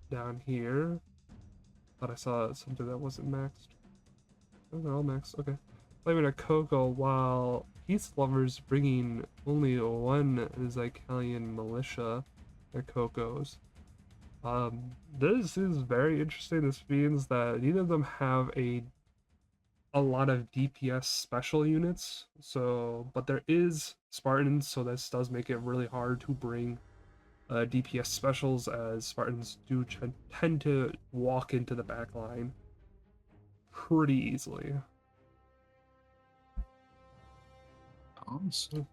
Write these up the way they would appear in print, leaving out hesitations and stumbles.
down here. Thought I saw something that wasn't maxed. Oh, they're all maxed. Okay. Blaming a Coco while PizzaLover's bringing only one Zycalian militia at Coco's. This is very interesting. This means that neither of them have a lot of DPS special units. So, but there is Spartans, so this does make it really hard to bring DPS specials, as Spartans do tend to walk into the back line pretty easily. Awesome.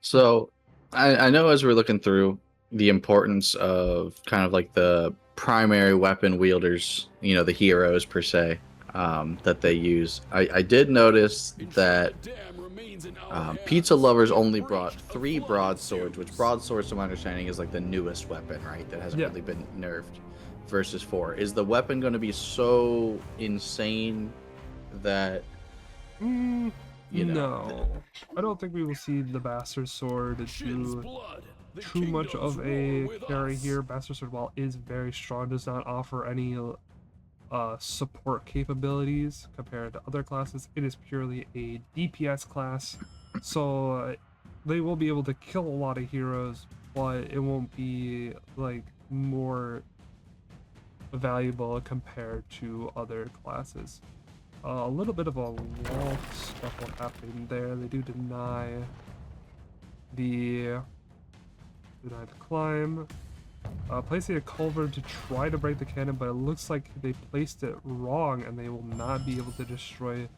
So I know as we're looking through the importance of kind of like the primary weapon wielders, you know, the heroes per se, that they use. I did notice that PizzaLover's only brought 3 broadswords, which broadswords, to my understanding, is like the newest weapon, right? That hasn't really been nerfed, versus 4. Is the weapon going to be so insane that... No, I don't think we will see the Bastard Sword do too much of a carry here. Bastard Sword, while is very strong, does not offer any support capabilities compared to other classes. It is purely a DPS class, so they will be able to kill a lot of heroes, but it won't be like more valuable compared to other classes. A little bit of a wall scuffle happening there. They do deny the climb. Placing a culvert to try to break the cannon, but it looks like they placed it wrong and they will not be able to destroy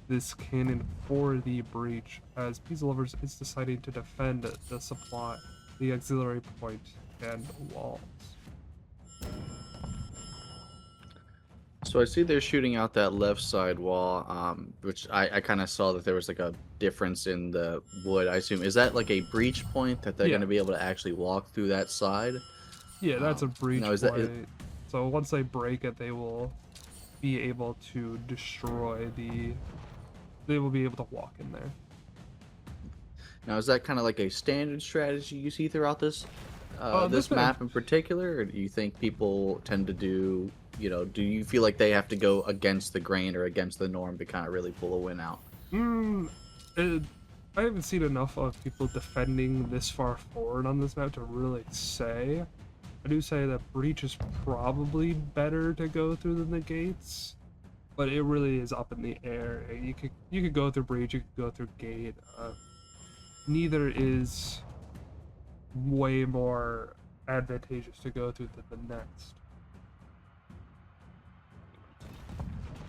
this cannon for the breach, as PizzaLover is deciding to defend the supply, the auxiliary point, and walls. So I see they're shooting out that left side wall, which I kind of saw that there was like a difference in the wood. I assume, is that like a breach point that they're going to be able to actually walk through that side? Yeah, that's a breach no, point. So once they break it, they will be able to destroy they will be able to walk in there. Now, is that kind of like a standard strategy you see throughout this this map in particular, or do you think people tend to do, you know, do you feel like they have to go against the grain or against the norm to kind of really pull a win out? I haven't seen enough of people defending this far forward on this map to really say. I do say that breach is probably better to go through than the gates, but it really is up in the air. You could go through breach, you could go through gate. Neither is way more advantageous to go through than the next.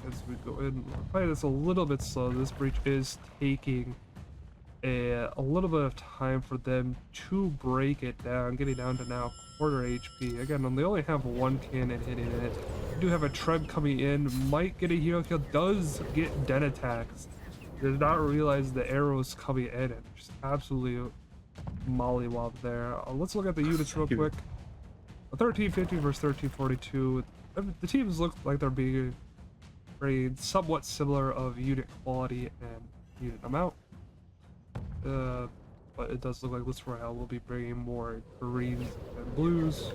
As we go in, we'll play this a little bit slow. This breach is taking a little bit of time for them to break it down, getting down to now quarter HP. Again, they only have 1 cannon hitting it. We do have a Treb coming in, might get a hero kill, does get den attacks. Did not realize the arrows coming in and just absolutely mollywop there. Let's look at the units real quick. 1350 versus 1342. The teams look like they're being rated somewhat similar of unit quality and unit amount. But it does look like LysRoyal will be bringing more greens and blues.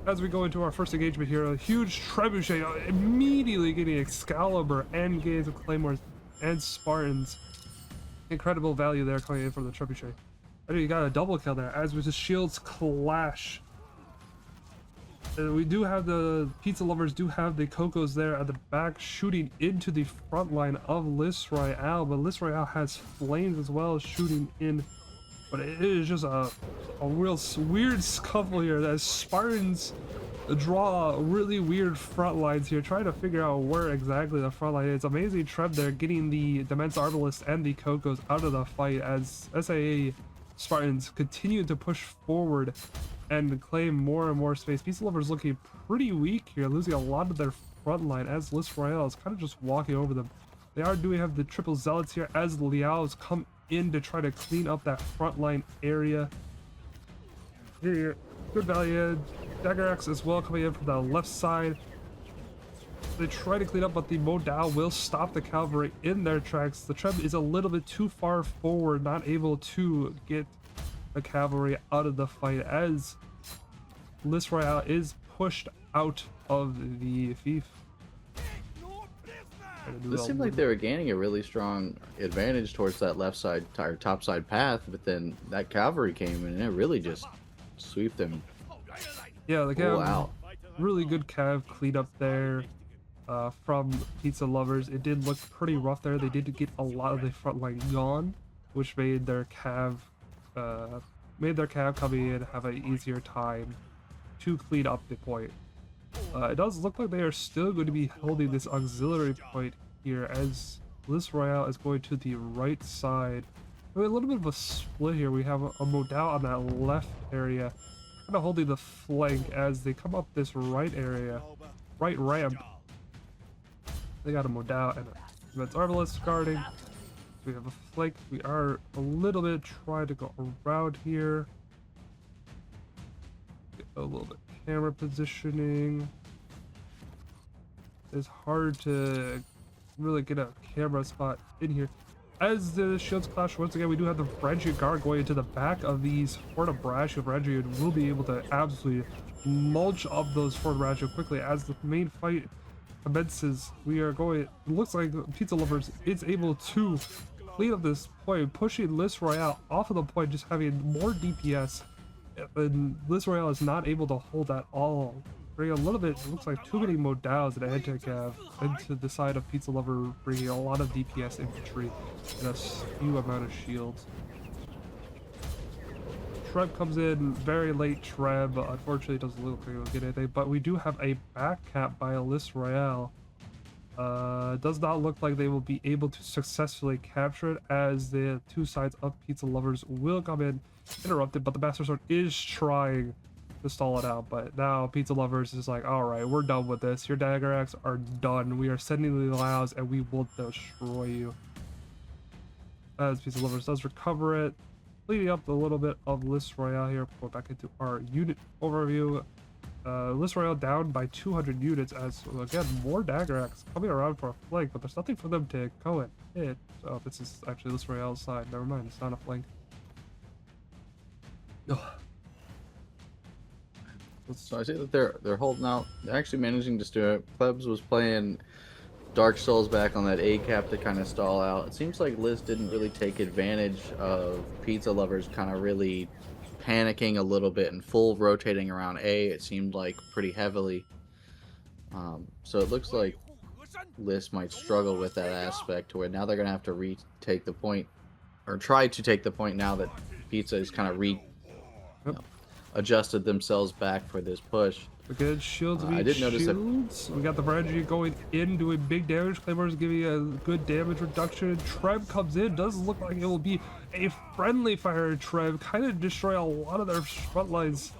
As we go into our first engagement here, a huge trebuchet immediately getting Excalibur and Gaze of Claymores and Spartans. Incredible value there coming in from the trebuchet. I think you got a double kill there as with the shields clash. We do have the PizzaLovers do have the Cocos there at the back shooting into the front line of LysRoyal, but LysRoyal has flames as well shooting in. But it is just a real weird scuffle here as Spartans draw really weird front lines here, trying to figure out where exactly the front line is. Amazing Treb there getting the Demence Arbalist and the Cocos out of the fight as SAA Spartans continue to push forward and claim more and more space. PizzaLover's looking pretty weak here, losing a lot of their front line as LysRoyal is kind of just walking over them. They do have the triple zealots here as Liao's come in to try to clean up that front line area. Here, good value. Dagger Axe as well coming in from the left side. They try to clean up, but the Modal will stop the cavalry in their tracks. The Treb is a little bit too far forward, not able to get the cavalry out of the fight as LysRoyal is pushed out of the fief. This seemed like they were gaining a really strong advantage towards that left side or top side path, but then that cavalry came in and it really just swept them. Yeah, the cav, out. really good cav cleanup there from PizzaLovers. It did look pretty rough there. They did get a lot of the front line gone, which made their cav coming in have an easier time to clean up the point. It does look like they are still going to be holding this auxiliary point here as LysRoyal is going to the right side. We have a little bit of a split here. We have a Modal on that left area, kind of holding the flank as they come up this right area, right ramp. They got a Modal and a Advanced Arbalist guarding. We have a flank. We are a little bit trying to go around here. Get a little bit camera positioning. It's hard to really get a camera spot in here. As the shields clash once again, we do have the Varangian guard going into the back of these Fortebraccio. Varangian will be able to absolutely mulch up those Fortebraccio quickly as the main fight commences. We are going, it looks like PizzaLovers is able to clean up this point, pushing LysRoyal off of the point, just having more DPS. And LysRoyal is not able to hold at all. Bringing a little bit, it looks like too many modals and a head tech have into the side of PizzaLover, bringing a lot of DPS infantry and a few amount of shields. Treb comes in very late. Treb unfortunately doesn't look like he'll get anything, but we do have a back cap by LysRoyal. Does not look like they will be able to successfully capture it as the two sides of PizzaLovers will come in interrupted, but the Master Sword is trying to stall it out. But now PizzaLovers is like, all right, we're done with this. Your dagger acts are done. We are sending the allows and we will destroy you. As PizzaLovers does recover it, leading up a little bit of LysRoyal here. Go back into our unit overview. LysRoyal down by 200 units as, again, more dagger acts coming around for a flank, but there's nothing for them to go and hit. So this is actually LysRoyal's side. Never mind, it's not a flank. Ugh. So I see that they're holding out. They're actually managing to do it. Plebs was playing Dark Souls back on that A cap to kind of stall out. It seems like Liz didn't really take advantage of PizzaLovers kind of really panicking a little bit and full rotating around A. It seemed like pretty heavily. So it looks like Liz might struggle with that aspect to where now they're going to have to retake the point, or try to take the point now that Pizza is kind of adjusted themselves back for this push. Again, shields I did notice that we got the Varangian going in, doing big damage. Claymores giving a good damage reduction. Treb comes in. Does look like it will be a friendly fire. Treb kind of destroy a lot of their front lines.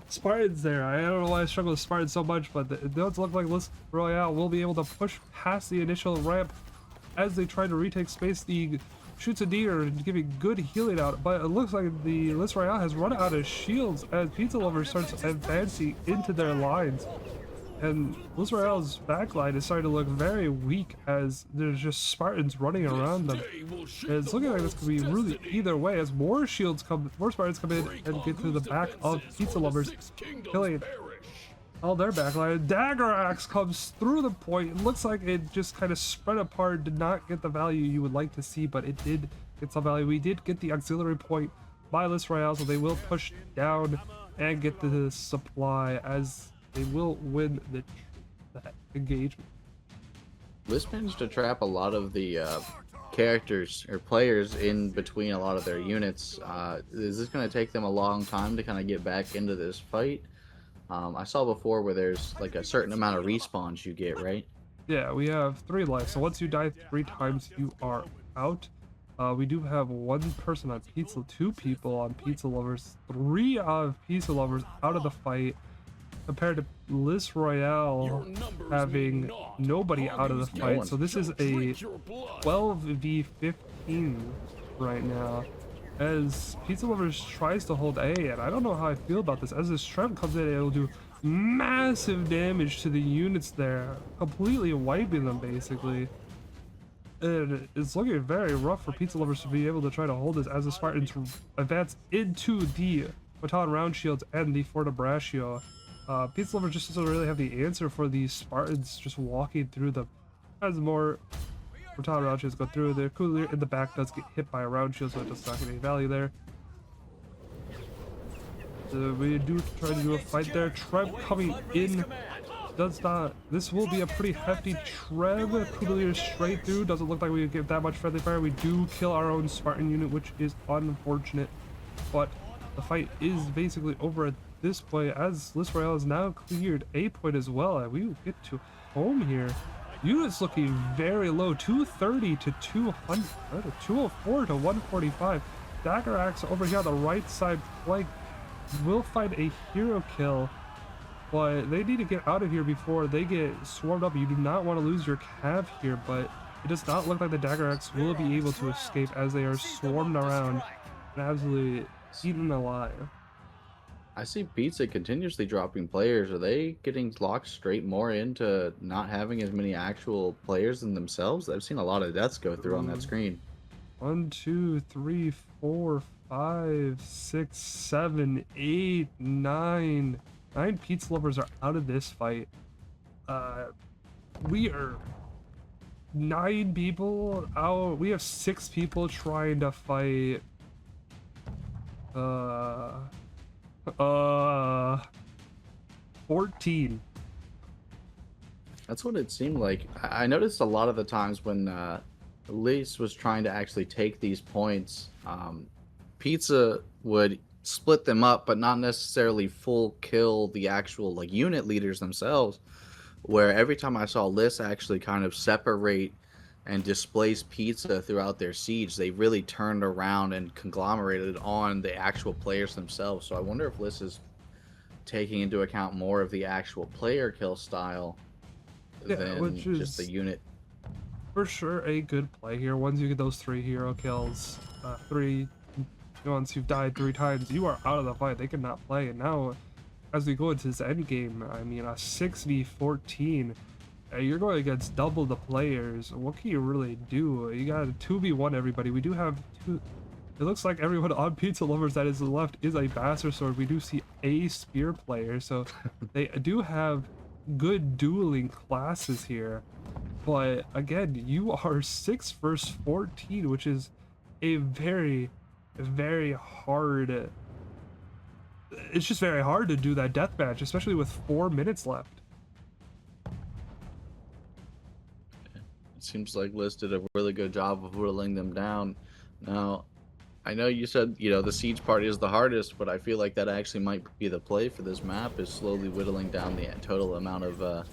Spartans there. I don't know why I struggle with Spartans so much, but it does look like LysRoyal will be able to push past the initial ramp as they try to retake space. The shoots a deer giving good healing out, but it looks like the LysRoyal has run out of shields as PizzaLover starts advancing into their lines, and LysRoyal's backline is starting to look very weak as there's just Spartans running around them. And it's looking like this could be really either way as more Spartans come in and get to the back of PizzaLovers, killing all their backline. Dagger axe comes through the point. It looks like it just kind of spread apart, did not get the value you would like to see, but it did get some value. We did get the auxiliary point by LysRoyal, so they will push down and get the supply as they will win that engagement. Liz managed to trap a lot of the characters or players in between a lot of their units. Is this going to take them a long time to kind of get back into this fight? I saw before where there's like a certain amount of respawns you get, right? Yeah, we have 3 lives, so once you die 3 times, you are out. We do have 1 person on Pizza, 2 people on PizzaLovers, 3 of PizzaLovers out of the fight, compared to LysRoyal having nobody out of the fight. So this is a 12v15 right now, as PizzaLovers tries to hold A, and I don't know how I feel about this. As this Treb comes in, it'll do massive damage to the units there, completely wiping them basically. And it's looking very rough for PizzaLovers to be able to try to hold this as the Spartans advance into the Baton Round Shields and the Fortebraccio. PizzaLover just doesn't really have the answer for these Spartans just walking through the. As more Baton Round Shields go through, the Cooler in the back does get hit by a round shield, so it does not get any value there. We do try to do a fight there. Treb coming in. Does not. This will be a pretty hefty Treb. Cooler straight through. Doesn't look like we get that much friendly fire. We do kill our own Spartan unit, which is unfortunate. But the fight is basically over at this point, as LysRoyal has now cleared a point as well. And we will get to home here. Units looking very low. 230 to 200. 204 to 145. Dagger Axe over here on the right side flank will find a hero kill, but they need to get out of here before they get swarmed up. You do not want to lose your cav here, but it does not look like the Dagger Axe will be able to escape as they are swarmed around and absolutely eaten alive. I see Pizza continuously dropping players. Are they getting locked straight more into not having as many actual players than themselves? I've seen a lot of deaths go through on that screen. 1, 2, 3, 4, 5, 6, 7, 8, 9. 9 pizza lovers are out of this fight. We are 9 people out. We have 6 people trying to fight 14. That's what it seemed like. I noticed a lot of the times when LYS was trying to actually take these points, Pizza would split them up, but not necessarily full kill the actual like unit leaders themselves. Where every time I saw LYS actually kind of separate and displace Pizza throughout their siege, they really turned around and conglomerated on the actual players themselves. So I wonder if LYS is taking into account more of the actual player kill style than just the unit. For sure a good play here. Once you get those 3 hero kills, 3 once you've died 3 times, you are out of the fight. They cannot play. And now as we go into this end game, I mean, a 6v14, you're going against double the players. What can you really do? You got a 2v1 everybody. We do have 2. It looks like everyone on Pizza Lovers that is left is a Bastard Sword. We do see a Spear player, so they do have good dueling classes here. But again, you are 6 versus 14, which is a very, very hard. It's just very hard to do that deathmatch, especially with 4 minutes left. It seems like LYS did a really good job of whittling them down. Now, I know you said, you know, the siege part is the hardest, but I feel like that actually might be the play for this map, is slowly whittling down the total amount of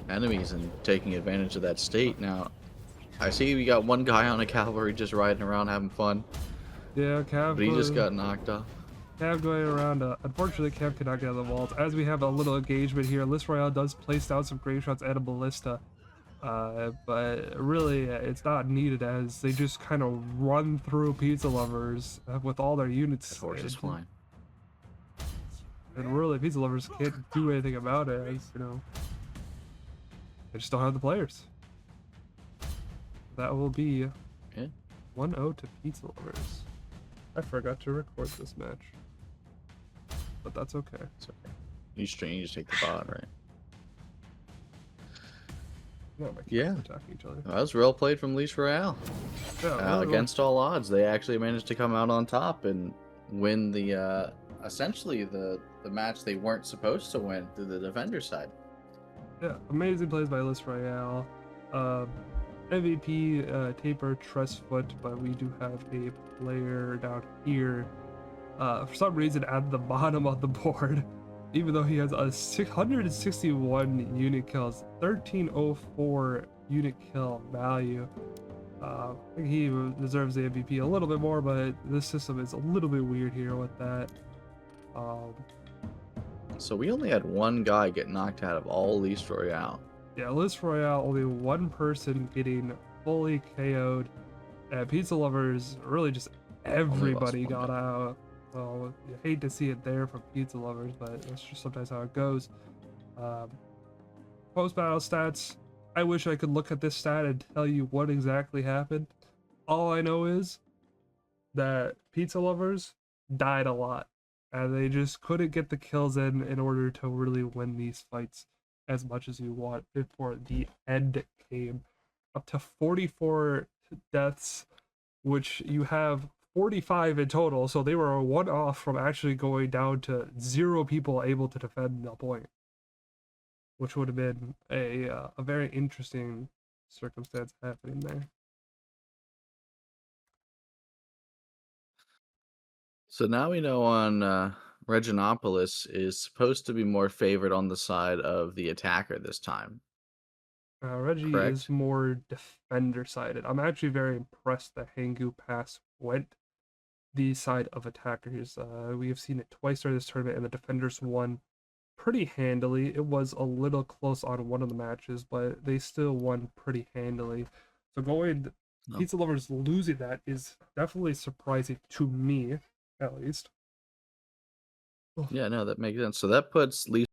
enemies and taking advantage of that state. Now, I see we got one guy on a cavalry just riding around having fun. Yeah, Cav. But he just got knocked off. Cav going around. Unfortunately, Cav cannot get on the walls. As we have a little engagement here, LysRoyal does place down some grave shots and a ballista. But really, it's not needed as they just kind of run through Pizza Lovers with all their units. That horse is flying. And really, Pizza Lovers can't do anything about it, as, you know, they just don't have the players. That will be 1-0 to Pizza Lovers. I forgot to record this match, but that's okay. It's okay. You just take the bot, right? No, yeah, attacking each other. That was well played from LysRoyal. Yeah, against all odds, they actually managed to come out on top and win the essentially the match they weren't supposed to win through the defender side. Yeah, amazing plays by LysRoyal. MVP Taper Tressfoot, but we do have a player down here for some reason at the bottom of the board, even though he has a 661 unit kills, 1304 unit kill value. I think he deserves the MVP a little bit more, but this system is a little bit weird here with that. So we only had one guy get knocked out of all LysRoyal. Yeah, LysRoyal, only one person getting fully KO'd. And Pizza Lovers, really just everybody got out. Well, you hate to see it there from Pizza Lovers, but that's just sometimes how it goes. Post-battle stats. I wish I could look at this stat and tell you what exactly happened. All I know is that Pizza Lovers died a lot. and they just couldn't get the kills in order to really win these fights as much as you want before the end came. Up to 44 deaths, which you have 45 in total, so they were one off from actually going down to 0 people able to defend the point, which would have been a very interesting circumstance happening there. So now we know on Reginopolis is supposed to be more favored on the side of the attacker this time, Reggie is correct? more defender sided. I'm actually very impressed that Hangu Pass went the side of attackers. We have seen it twice during this tournament, and the defenders won pretty handily. It was a little close on one of the matches, but they still won pretty handily. So going No. Pizza Lovers losing that is definitely surprising to me, at least. Yeah, no, that makes sense. So that puts